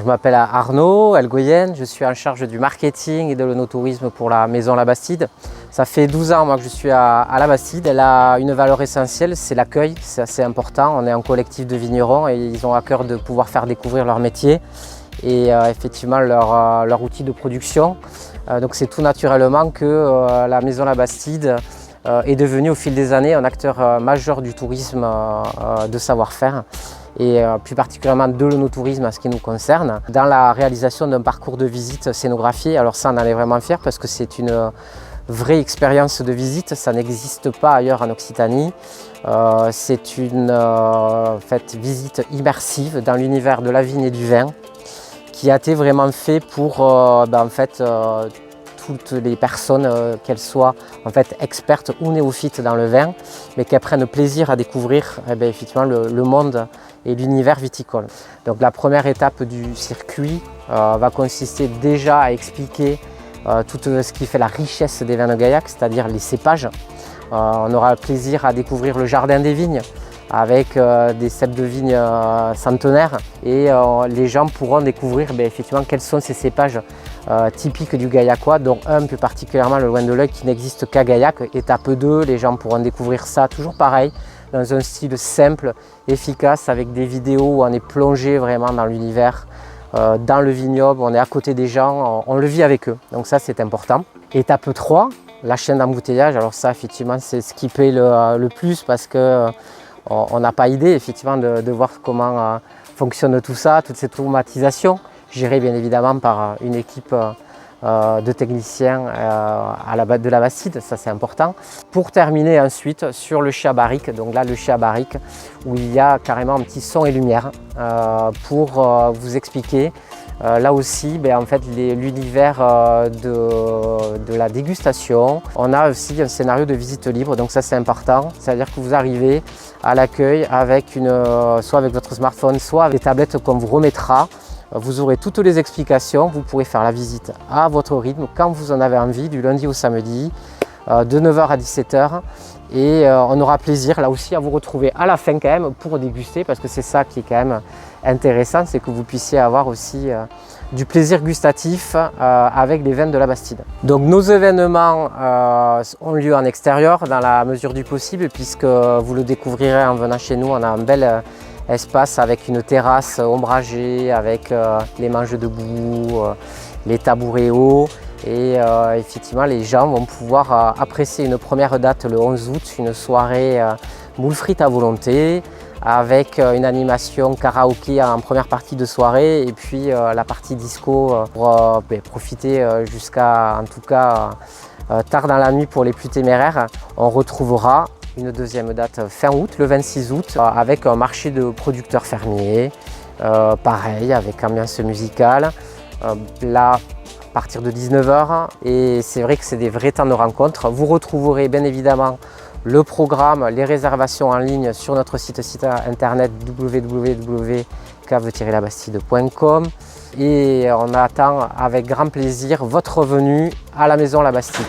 je m'appelle Arnaud Elgoyen, je suis en charge du marketing et de l'œnotourisme pour la maison La Bastide. Ça fait 12 ans moi, que je suis à La Bastide. Elle a une valeur essentielle, c'est l'accueil, c'est assez important. On est un collectif de vignerons et ils ont à cœur de pouvoir faire découvrir leur métier et effectivement leur outil de production. Donc c'est tout naturellement que la maison La Bastide est devenue au fil des années un acteur majeur du tourisme de savoir-faire et plus particulièrement de l'œnotourisme en ce qui nous concerne, dans la réalisation d'un parcours de visite scénographié. Alors ça, on en est vraiment fiers parce que c'est une vraie expérience de visite, ça n'existe pas ailleurs en Occitanie. C'est une visite immersive dans l'univers de la vigne et du vin qui a été vraiment fait pour toutes les personnes, qu'elles soient expertes ou néophytes dans le vin, mais qu'elles prennent plaisir à découvrir effectivement le monde et l'univers viticole. Donc la première étape du circuit va consister déjà à expliquer tout ce qui fait la richesse des vins de Gaillac, c'est-à-dire les cépages. On aura le plaisir à découvrir le jardin des vignes avec des cèpes de vigne centenaires et les gens pourront découvrir effectivement quels sont ces cépages typiques du Gaillacois, dont un plus particulièrement le Loin de l'Œil qui n'existe qu'à Gaillac. Étape 2, les gens pourront découvrir ça toujours pareil, dans un style simple, efficace, avec des vidéos où on est plongé vraiment dans l'univers, dans le vignoble, on est à côté des gens, on le vit avec eux, donc ça c'est important. Étape 3, la chaîne d'embouteillage. Alors ça effectivement c'est ce qui paye le plus parce que on n'a pas idée effectivement de voir comment fonctionne tout ça, toute cette automatisation, gérée bien évidemment par une équipe de techniciens de La Bastide, ça c'est important. Pour terminer ensuite sur le chai à barrique, donc là le chai à barrique où il y a carrément un petit son et lumière pour vous expliquer là aussi l'univers de la dégustation. On a aussi un scénario de visite libre, donc ça c'est important, c'est-à-dire que vous arrivez à l'accueil avec soit avec votre smartphone, soit avec des tablettes qu'on vous remettra. Vous aurez toutes les explications, vous pourrez faire la visite à votre rythme, quand vous en avez envie, du lundi au samedi, de 9 h à 17 h. Et on aura plaisir là aussi à vous retrouver à la fin quand même pour déguster, parce que c'est ça qui est quand même intéressant, c'est que vous puissiez avoir aussi du plaisir gustatif avec les vins de La Bastide. Donc nos événements ont lieu en extérieur dans la mesure du possible, puisque vous le découvrirez en venant chez nous. On a un bel espace avec une terrasse ombragée, avec les manches debout, les tabourets hauts. Et effectivement, les gens vont pouvoir apprécier une première date le 11 août, une soirée moules frites à volonté, avec une animation karaoké en première partie de soirée et puis la partie disco pour profiter jusqu'à, en tout cas, tard dans la nuit pour les plus téméraires. On retrouvera une deuxième date fin août, le 26 août, avec un marché de producteurs fermiers, pareil, avec ambiance musicale. Là, à partir de 19 h, et c'est vrai que c'est des vrais temps de rencontre. Vous retrouverez bien évidemment le programme, les réservations en ligne sur notre site internet www.cave-labastide.com et on attend avec grand plaisir votre venue à la maison La Bastide.